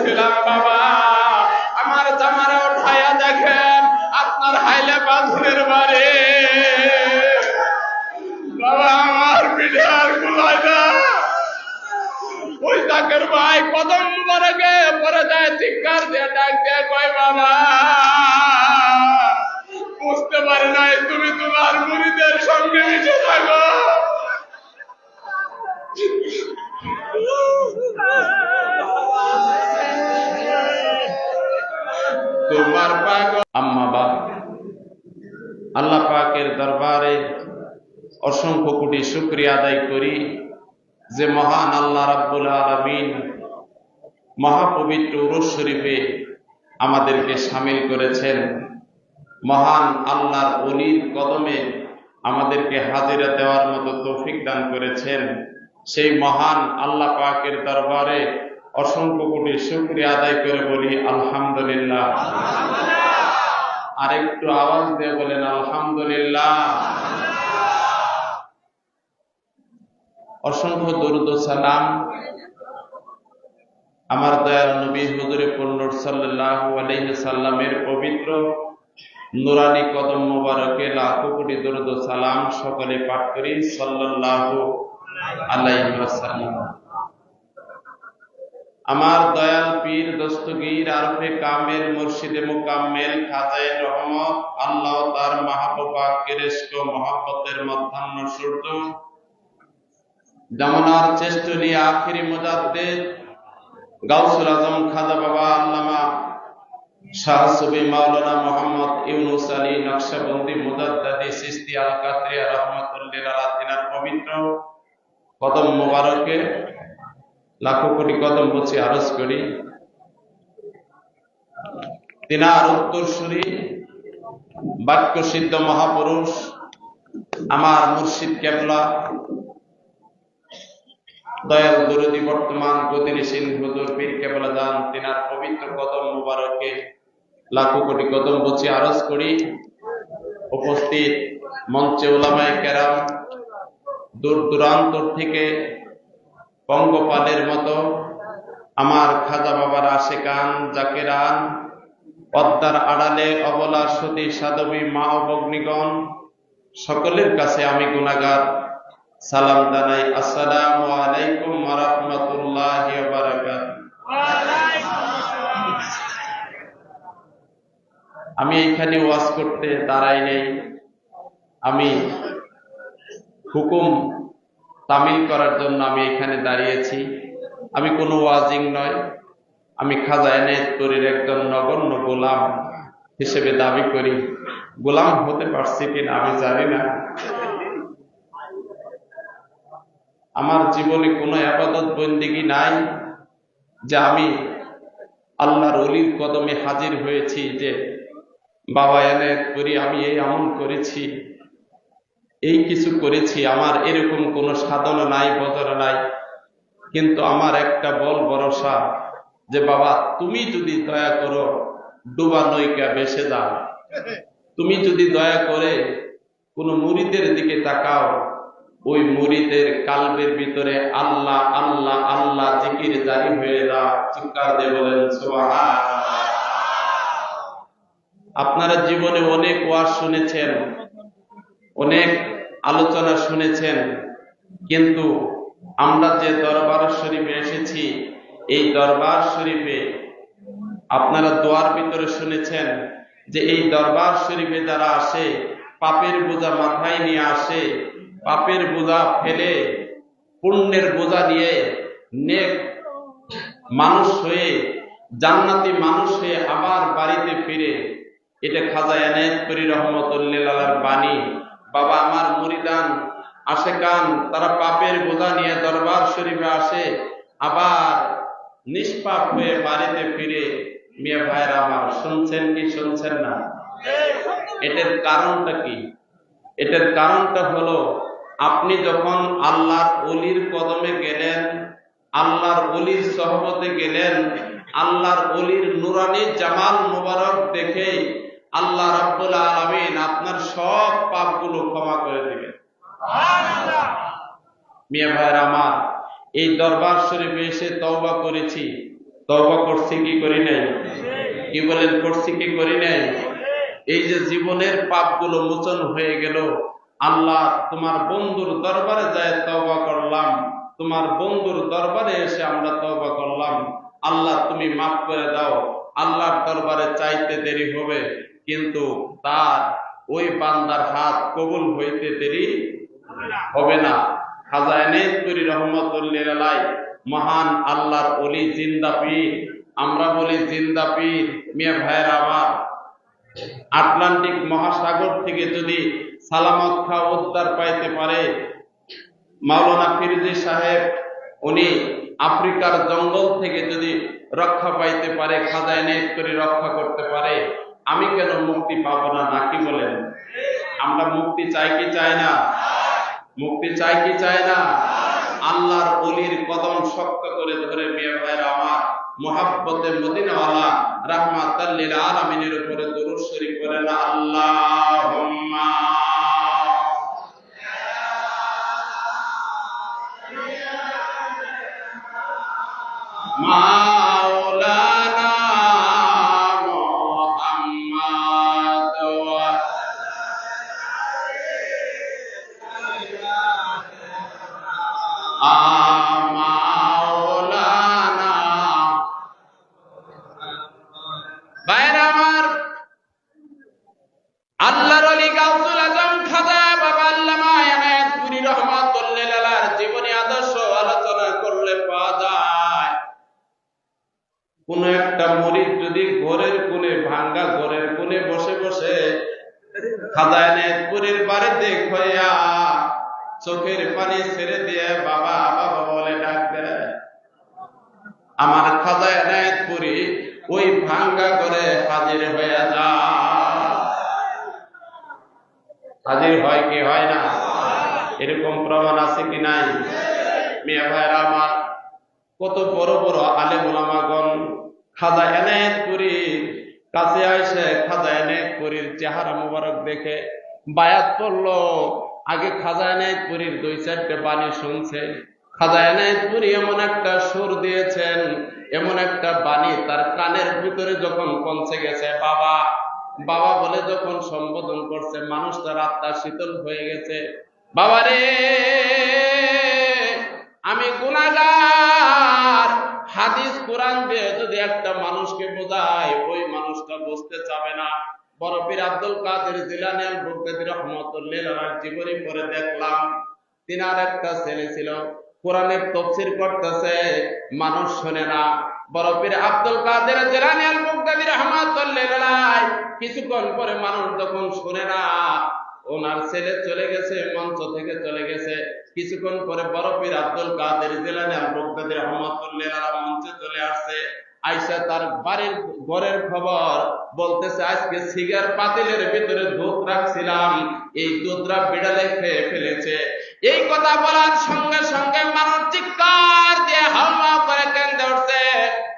বলছিলাম বাবা আমার জামারে উঠাইয়া দেখেন আপনার হাইলে বাঁধনের বাড়ি। বাবা আমার পিঠে আর কুলায় না। ওই জাকের ভাই কদম মুবারকে পরে যায় চিৎকার দিয়ে ডাক দিয়ে কয় বাবা বুঝতে পারে নাই তুমি তোমার মুরিদের সঙ্গে মিশে থাকো। তোমার পাক আম্মা বাপ আল্লাহ পাকের দরবারে অসংখ্য কোটি শুকরিয়া আদায় করি যে মহান আল্লাহ রাব্বুল আলামিন মহাপবিত্র উরুস শরীফে আমাদেরকে শামিল করেছেন। মহান আল্লাহর ওলির কদমে আমাদেরকে হাজিরা দেওয়ার মতো তৌফিক দান করেছেন। সেই মহান আল্লাহ পাকের দরবারে অসংখ্য কোটি শুকরিয়া আদায় করে বলি আলহামদুলিল্লাহ। আরেকটু আওয়াজ দিয়ে বলেন আলহামদুলিল্লাহ। অসংখ্য দরুদ ও সালাম আমার দয়াল নবী হুজুরে পূর্ণ সাল্লাল্লাহু আলাইহি সাল্লামের পবিত্র নুরানি কদম মোবারকে লাখো কোটি দরুদ ও সালাম সকলে পাঠ করি সাল্লাল্লাহু আলাইহি ওয়াসাল্লাম। আমার দয়াল পীর দস্তগীর আরফে কামেল মুর্শিদে মুকাম্মেল খাজায়ে রহমত আল্লাহ তার মাহবুব পাকের ইশক ও মহব্বতের মধ্যাহ্ন সূর্য জামানার চেষ্টনী আখিরি মুজাদ্দিদ গাউসুল আজম খাজা বাবা আল্লামা শাহ সুফি মাওলানা মোহাম্মদ ইউনুস আলী নকশবন্দি মুজাদ্দিদি চিশতি আল কাদরিয়া রাহমাতুল্লাহ আলাইহির পবিত্র কদম মোবারকে লাখো কোটি কদম বসে আরজ করি তিনার উত্তরসূরি বাক্য সিদ্ধ মহাপুরুষ আমার মুর্শিদ কেবলা দয়াল দরদি বর্তমান গতিশীল হুজুর পীর কেবলা জান তিনার পবিত্র কদম মুবারকে লাখো কোটি কদম বসে আরজ করি। উপস্থিত মঞ্চে উলামায়ে কেরাম দূর দূরান্ত থেকে পঙ্গপালের মতো আমার খাজা বাবার আশিকান জাকেরান পদ্মার আড়ালে অবলা সতী সাধবী মা ও ভগ্নীগণ সকলের কাছে আমি গুনাহগার সালাম জানাই। আসসালামু আলাইকুম ওয়া রাহমাতুল্লাহি ওয়া বারাকাতুহু। আমি এখানে ওয়াজ করতে দাঁড়াই নেই, আমি হুকুম তামিল করার জন্য আমি এখানে দাঁড়িয়েছি। আমি কোনো ওয়াজিং নয়, আমি খাজা এনায়েতপুরীর একজন নগণ্য গোলাম হিসেবে দাবি করি। গোলাম হতে পারছি কিনা আমি জানি না। আমার জীবনে কোনো ইবাদত বন্দেগী নাই যে আমি আল্লাহর ওলির কদমে হাজির হয়েছি যে বাবা এনায়েতপুরী আমি এই আমল করেছি, এই কিছু করেছি। আমার এরকম কোনো সাধনা নাই, বদর নাই। কিন্তু আমার একটা বল ভরসা যে বাবা তুমি যদি দয়া করো ডুবা নৌকা ভেসে যাও, তুমি যদি দয়া করে কোন মুরিদের দিকে তাকাও, ওই মুরিদের কালবের ভিতরে আল্লাহ আল্লাহ আল্লাহ জিকির জারি হয়ে যায়। চিৎকার দিয়ে বলেন সুবহানাল্লাহ। আপনারা জীবনে অনেক ওয়াজ শুনেছেন, অনেক আলোচনা শুনেছেন, কিন্তু আমরা যে দরবার শরীফে এসেছি এই দরবার শরীফে আপনারা দোয়ার ভিতরে শুনেছেন যে এই দরবার শরীফে যারা আসে পাপের বোঝা মাথায় নিয়ে আসে, পাপের বোঝা ফেলে পুণ্যের বোঝা নিয়ে নেক মানুষ হয়ে জান্নাতি মানুষ হয়ে আবার বাড়িতে ফিরে। এটা খাজা এনায়েতপুরী রহমতুল্লাহ আলাইহির বাণী। বাবা আমার মুরিদান আশিকান তারা পাপের বোঝা নিয়ে দরবার শরীফে আসে, আবার নিষ্পাপ হয়ে বাড়িতে ফিরে। মিয়া ভাইরা আমার, শুনছেন কি শুনছেন না? এটার কারণটা কি? এটার কারণটা হলো আপনি যখন আল্লাহর ওলির কদমে গেলেন, আল্লাহর ওলির সহবতে গেলেন, আল্লাহর ওলির নুরানি জামাল মুবারক দেখে আল্লাহ রাব্বুল আলামিন আপনার সব পাপগুলো ক্ষমা করে দিবেন। মিয়া ভাইরা আমার, এই দরবার শরীফে এসে তওবা করেছি, তওবা করছি কি করি নাই? কি বলেন, করছি কি করি নাই? এই যে জীবনের পাপগুলো মোচন হয়ে গেল, আল্লাহ তোমার বন্ধুর দরবারে যায় তওবা করলাম, তোমার বন্ধুর দরবারে এসে আমরা তওবা করলাম, আল্লাহ তুমি মাফ করে দাও। আল্লাহর দরবারে চাইতে দেরি হবে, কিন্তু তার ওই বান্দার হাত কবুল হইতে দেরি হবে না। খাজা এনায়েতপুরী রহমতুল্লাহ আলাইহি মহান আল্লাহর ওলি জিন্দা পীর, আমরা বলি জিন্দা পীর। মিয়া ভাইয়ের আমার, আটলান্টিক মহাসাগর থেকে যদি সালামত খা উদ্ধার পাইতে পারে, মাওলানা ফিরোজী সাহেব উনি আফ্রিকার জঙ্গল থেকে যদি রক্ষা পাইতে পারে, খাজা এনায়েতপুরী রক্ষা করতে পারে, আমি কেন মুক্তি পাবো না? নাকি বলেন? আমরা মুক্তি চাই কি চাই না? মুক্তি চাই কি চাই না? আল্লাহর ওলির কদম শক্ত করে ধরে মিয়া ভাইয়ের আমার মুহাব্বতে মদিনাওয়ালা রাহমাতাল লিল আলামিনের উপরে দুরূদ শরীফ পড়েন, আল্লাহুম্মা মাওলানা মুহাম্মদ ওয়া মাওলানা। ভাইরা আমার, আল্লাহর ওলি গাউসুল আজম খাজা বাবা আল্লামা এনায়েতপুরী রহমাতুল্লাহ আলাইহির জীবনী আদর্শ আলোচনা করলে পাওয়া যায়, কোন একটা মুরিদ যদি ঘরের কোণে, ভাঙ্গা ঘরের কোণে বসে বসে খাজা এনায়েতপুরীর বাড়িতে খয়া চোখের পানি ছেড়ে দিয়ে বাবা বাবা বলে ডাক দেয়, আমার খাজা এনায়েতপুরী ওই ভাঙ্গা ঘরে হাজির হয়ে যায়। হাজির হয় কি হয় না? এরকম প্রমাণ আছে কি নাই? মিয়া ভাইরা আমার, কত বড় বড় আলেম ওলামাগণ খাজা এনায়েতপুরীর কাছে আসে খাজা এনায়েতপুরীর চেহারা মুবারক দেখে বায়াত পড়লো। আগে খাজা এনায়েতপুরীর 2-4টা বাণী শুনছে। খাজা এনায়েতপুরী এমন একটা সুর দিয়েছেন, এমন একটা বাণী তার কানের ভিতরে যখন পৌঁছে গেছে, বাবা বাবা বলে যখন সম্বোধন করছে, মানুষটার আত্মা শীতল হয়ে গেছে। বাবারে, আমি গুনাহগার, হাদিস কোরআন দিয়ে যদি একটা মানুষকে বোঝায়, ওই মানুষটা বুঝতে চাবে না। বড় পীর আব্দুল কাদের জিলানী আল বুগদাদি রাহমাতুল্লাহ আলাইহির জীবনী পড়ে দেখলাম, তিনার একটা ছেলে ছিল, কোরআনের তাফসীর করতেছে, মানুষ শুনে না। বড় পীর আব্দুল কাদের জিলানী আল বুগদাদি রাহমাতুল্লাহ আলাইহি কিছুক্ষণ পরে মানুষ যখন শুনে না, ওনার ছেলে চলে গেছে, মঞ্চ থেকে চলে গেছে। কিছুক্ষণ পরে বড় পীর আব্দুল কাদের জিলানী আল বুগদাদি রাহমাতুল্লাহ আলাইহি মঞ্চে চলে আসছে। আইসা তার বাড়ির ঘরের খবর বলতেছে, আজকে সিগার পাতিলের ভিতরে দুধ রাখছিলাম, এই দুধরা বিড়ালে খেয়ে ফেলেছে। এই কথা বলার সঙ্গে সঙ্গে মানুষ চিৎকার দিয়ে হাওয়া করে কেঁদে উঠছে।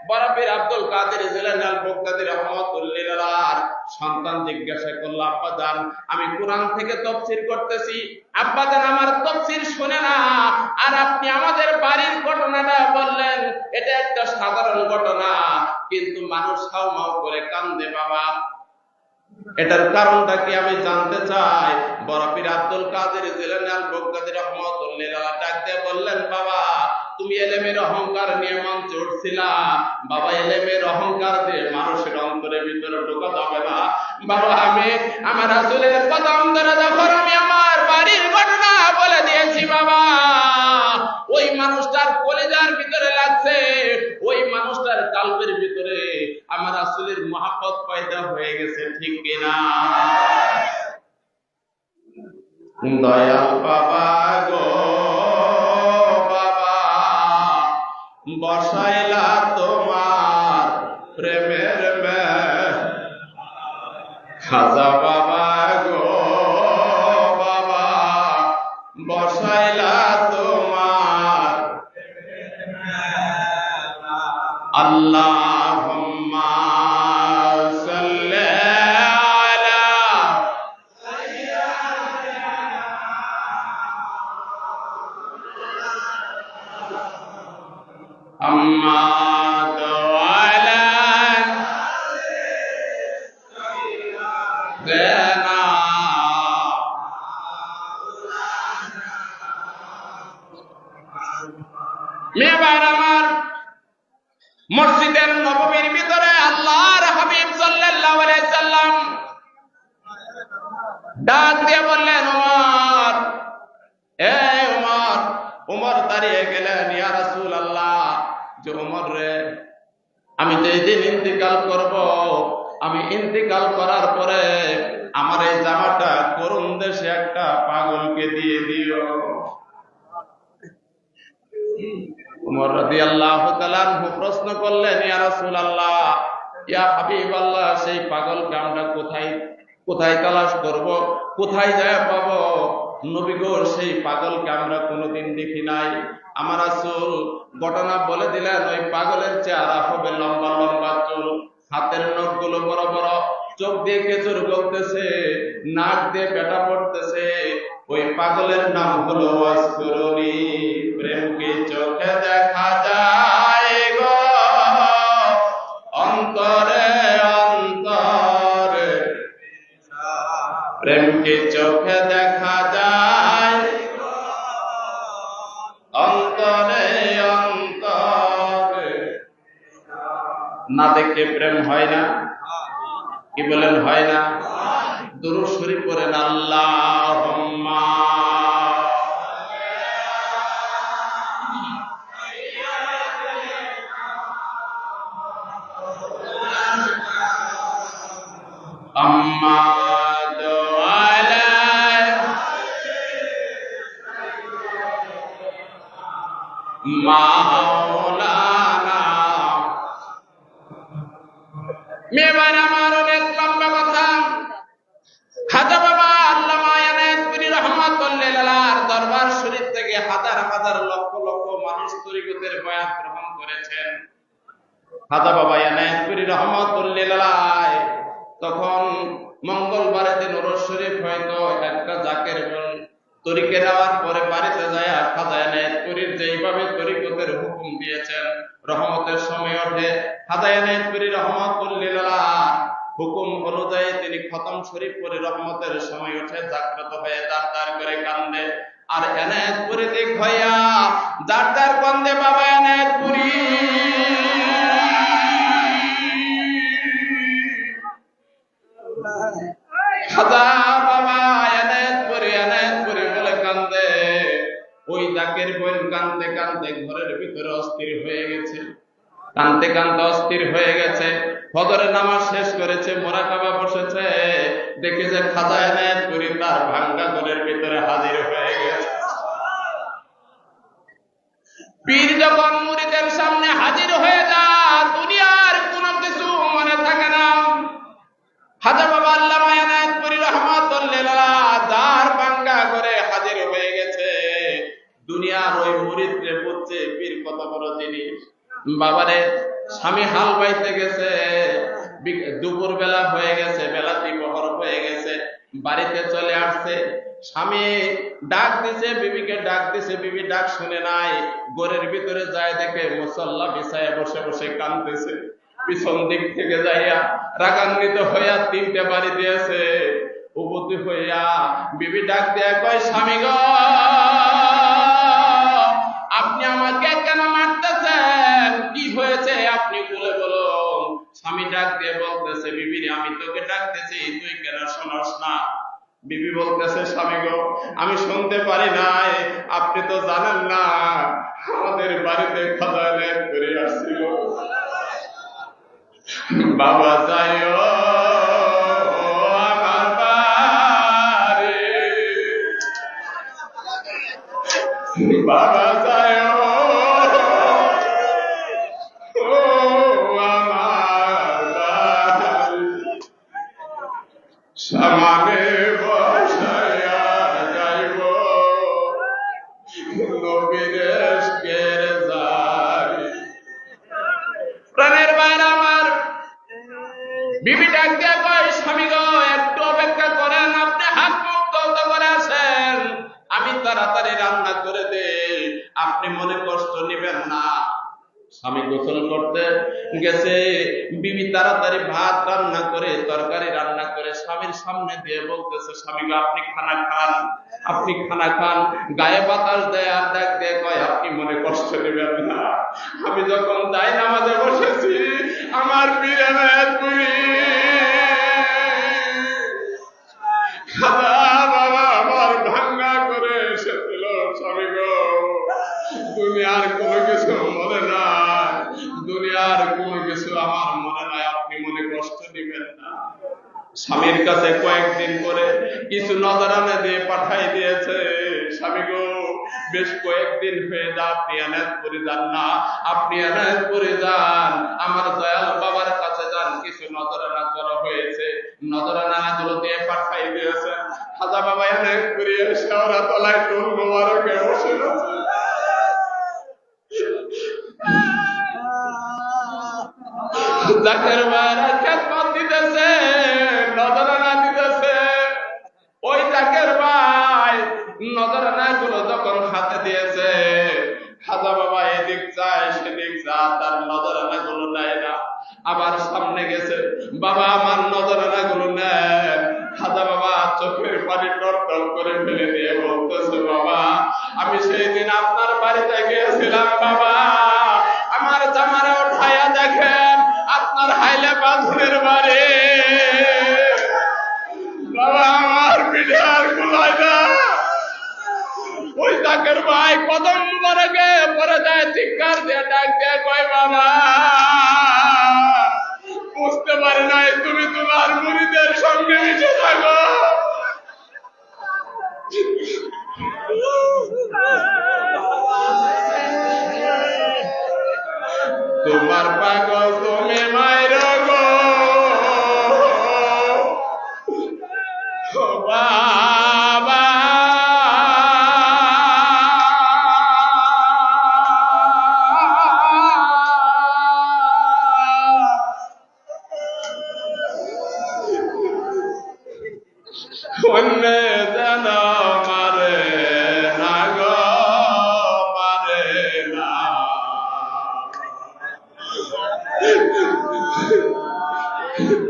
বড় পীর আব্দুল কাদের জিলানী আল বুগদাদি রাহমাতুল্লাহ আলাইহির সন্তান জিজ্ঞাসা করলো, আব্বা জান, আমি কোরআন থেকে তাফসীর করতেছি, আব্বা জান আমার তাফসীর শুনে না, আর আপনি আমাদের বাড়ির ঘটনাটা বললেন, এটা একটা সাধারণ ঘটনা, কিন্তু মানুষ হাউমাউ করে কান্দে বাবা, এটার কারণটা কি আমি জানতে চাই। বড় পীর আব্দুল কাদের জিলানী আল বুগদাদি রাহমাতুল্লাহ আলাইহি ডাক দিয়ে বললেন, বাবা তুমি এলেমের অহংকার নিয়ে মঞ্চে উঠছিলা, বাবা এলেমের অহংকার দিয়ে মানুষের অন্তরের ভিতরে ঢোকা যাবে না। বাবা আমি আমার রাসূলের কদম ধরে যখন আমি আমার বাড়ির ঘটনা বলে দিয়েছি, বাবা ওই মানুষটার কলিজার ভিতরে লাগছে, ওই মানুষটার কালবের ভিতরে আমার রাসূলের মহব্বত পয়দা হয়ে গেছে, ঠিক কিনা? দয়াল বাবা গো বাবা, বসাইলা তোমার প্রেমের খাজা বাবা গো বাবা, বসাইলা তোমার আল্লাহুম্মা সাল্লি আলা মুহাম্মাদ মসজিদের নববীর ভিতরে আল্লাহর হাবিব সাল্লাল্লাহু আলাইহি সাল্লাম ডাক দিয়ে বললেন, ওমর, এ ওমর। ওমর দাঁড়িয়ে গেলেন, ইয়া রাসূলুল্লাহ, যে ওমর রে, আমি তো এই দিন ইন্তিকাল করব, আমি ইন্তিকাল করার পরে আমার এই জামাটা করুণ দেশে একটা পাগলকে দিয়ে দিও। ওমর রাদিয়াল্লাহু তাআলা আনহু প্রশ্ন করলেন, ইয়া রাসূলুল্লাহ, ইয়া হাবিবাল্লাহ, সেই পাগলকে আমরা কোথায় তালাশ করব, কোথায় যায় পাবো? নবী গো, সেই পাগলকে আমরা কোনোদিন দেখি নাই। আমার রাসূল ঘটনা বলে দিলেন, ওই পাগলের চেহারা হবে লম্বা লম্বা চুল, হাতের নখগুলো বড় বড়, চোখ দিয়ে কেচুর গলতেছে, নাক দিয়ে পেটা পড়তেছে। ওই পাগলের নাম হলো ওয়াসকুরুনি। প্রেমকে চোখে দেখা যায় গো, অন্তরে অন্তরে, প্রেমকে চোখে দেখা যায় অন্তরে অন্তরে। না দেখে প্রেম হয় না? কি বলেন, হয় না? দুরূদ শরীফ পড়েন, আল্লাহুম্মা আম্মাদু আলা মাওলানা। মেবার আমার অনেক লম্বা কথা। খাজা বাবা আল্লামা ইনায়েতপুরী রাহমাতুল্লাহি আলাইহির দরবার শরীফ থেকে হাজার হাজার লক্ষ লক্ষ মানুষ তরিকতের বয়ান গ্রহণ করেছেন। খাজা বাবা ইনায়েতপুরী রাহমাতুল্লাহি আলাইহি তখন মঙ্গলবারের দিন ওরস শরীফ হয়তো একটা জাকের তরিকে নেওয়ার পরে বাড়িতে যায় খাজা ইনায়েতপুরীর যেইভাবে তরিকতের হুকুম দিয়েছেন, রহমতের সময় ওঠে, খাজা ইনায়েতপুরী রাহমাতুল্লাহি আলাইহি হুকুম অনুযায়ী তিনি খতম শরীফ পড়ে রহমতের সময় উঠে জাগ্রত হয়ে দাঁড় করে কান্দে। আর ইনায়েতপুরী দিক হইয়া দাঁড় কান্দে বাবা ইনায়েতপুরী। খাজা বাবা ইনায়েতপুরী বলে কান্দে। ওই জাকের বোন কান্দতে কান্দতে ঘরের ভিতরে অস্থির হয়ে গেছে, কান্দতে কান্দতে অস্থির হয়ে গেছে। ফজরের নামাজ শেষ করেছে, মোরাকাবা বসেছে, দেখে যে খাজা ইনায়েতপুরী তার ভাঙ্গা ঘরের ভিতরে হাজির হয়ে গেছে। পীর যখন মুরিদের সামনে হাজির হয়ে যায়, দুনিয়ার কোনো কিছু মনে থাকে না। খাজা বাবা আল্লামা ইনায়েতপুরী রাহমাতুল্লাহি আলাইহি যার ভাঙ্গা ঘরে হাজির হয়ে গেছে, দুনিয়ার ওই মুরিদরে বুঝছে পীর কত বড় জিনিস। বাবারে, স্বামী হাল বাইতে গেছে, দুপুর বেলা হয়ে গেছে, বেলা দ্বিপ্রহর হয়ে গেছে, বাড়িতে চলে আসছে। স্বামী ডাক দিছে, বিবিকে ডাক দিছে, বিবি ডাক শুনে নাই। ঘরের ভিতরে যায় দেখে মুসল্লা বিছায় বসে বসে কাঁদতেছে। পিছন দিক থেকে যাইয়া রাগান্বিত হইয়া 3টে বাড়ি দিয়েছে। উপতি হইয়া বিবি ডাক দিয়া কয়, স্বামী গো, আপনি আমাকে কেন মারতেছেন? কি হয়েছে আপনি বলে বলুন। স্বামী ডাক দিয়ে বলতেছে, বিবি, আমি তোকে ডাকতেছি, তুই কেন শোনস না? বিবি বলতেছে, স্বামী গো, আমি শুনতে পারি নাই, আপনি তো জানেন না আমাদের বাড়িতে খাজা ইনায়েতপুরী আসছিল। বাবা যাইও আমার বাড়ি, বাবা যাইও আমার বাড়ি, সামনে বসাইয়া যাইব নবীর ইশকের জারি। প্রাণের বাইরে আমার বিবি ডাক দিয়া কয়, স্বামী গো, একটু অপেক্ষা করেন, আপনি হাত মুখ ধৌত করে আসেন, আমি তাড়াতাড়ি রান্না করে দেই, আপনি মনে কষ্ট নেবেন না। স্বামী গোসল করতে গেছে, বিবি তাড়াতাড়ি ভাত রান্না করে, তরকারি রান্না করে স্বামীর সামনে দিয়ে বলতেছে, স্বামী গো আপনি খানা খান, আপনি খানা খান। গায়ে বাতাস দেয় আর ডাক দিয়ে কয়, আপনি মনে কষ্ট নেবেন না। আমি যখন যাই নামাজে বসেছি, আমার পীরের পুরি বাবা আমার ভাঙ্গা করে এসেছিল। স্বামী গো দুনিয়ার কোনো কিছু মনে নাই, দুনিয়ার কোনো কিছু আমার মনে নাই, আপনি মনে কষ্ট দিবেন না। স্বামীর কাছে কয়েকদিন পরে কিছু নজরানা দিয়ে পাঠাই দিয়েছে। স্বামী গো বেশ কয়েকদিন হয়ে যা, আপনি এনায়েতপুরে যান না, আপনি এনায়েতপুরে যান, আমার দয়াল বাবার কাছে যান, কিছু নজরানা করা হয়েছে। নজরানা গুলো দিয়ে পাঠাই দিয়েছে। খাজা বাবা এনায়েতপুরে এসে ওরা তলায় টুল মোবারকে বসে আছে। জাকের ভাইরা খেদমত দিতেছে, নজরানা দিতেছে। ওই জাকের ভাই নজরানা গুলো যখন হাতে দিয়েছে, খাজা বাবা এদিক যায় সেদিক যা, তার নজরানা গুলো নেয় না। আবার সামনে গেছে, বাবা আমার নজরানা গুলো নেন। খাজা বাবা চোখের পানি টলটল করে ফেলে দিয়ে বলতেছে, বাবা আমি সেই দিন আপনার বাড়িতে গিয়েছিলাম, বাবা আমার জামারে উঠাইয়া দেখেন আপনার হাইলে বাঁধুরের বাড়ি, বাবা আমার পিঠে আর কুলায় না। ওই জাকের ভাই কদম মুবারকে পরে যায়, চিৎকার দিয়ে ডাক দিয়ে কয়, বাবা বুঝতে পারি নাই তুমি তোমার মুরিদের সঙ্গে মিশে থাকো। তোমার পাগল তুমি মায়ের গো বাবা, অন্য যেন মারে না গো, মারে না।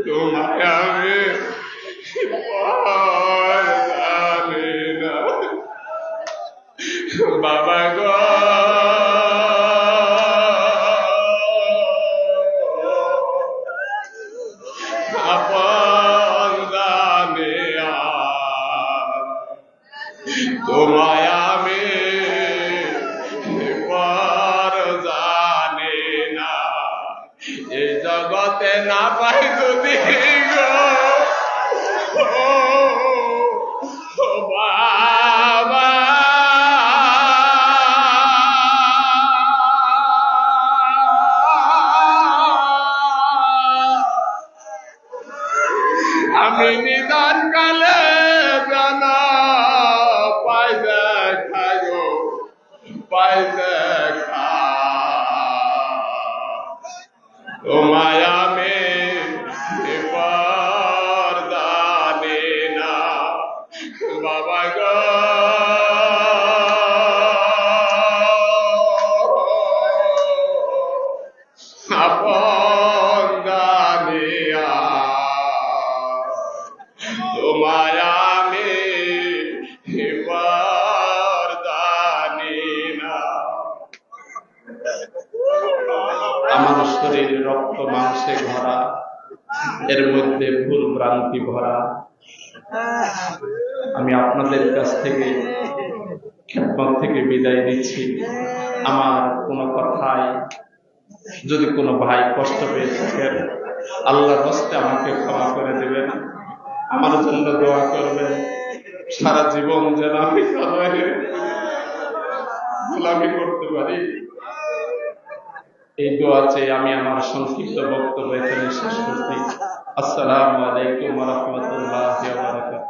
তোমায় আমি জানি না বাবা গো, আপন জানি তোমায় আমি পর জানি না। এই জগতে না পাই যদি গো বাবা, আমি নিদান কালে জানা পাই দেখা গো, পাই দেখা তোমায় আমি এবার জানি না বাবা গো। আপন জানিয়া তোমায় আমি এবার জানি না। আমার শরীর রক্ত মাংসে ভরা, এর মধ্যে ভুল ভ্রান্তি ভরা। আমি আপনাদের কাছ থেকে খেদমত থেকে বিদায় দিচ্ছি। আমার কোনো কথায় যদি কোনো ভাই কষ্ট পেয়ে থাকেন, আল্লাহর হস্তে আমাকে ক্ষমা করে দেবেন, আমার জন্য দোয়া করবেন। সারা জীবন যেন আমি গোলামি করতে পারি, এই দোয়া চেয়ে আমি আমার সংক্ষিপ্ত বক্তব্য এখানে শেষ করছি। আসসালামু আলাইকুম ওয়া রাহমাতুল্লাহি ওয়া বারাকাতুহু।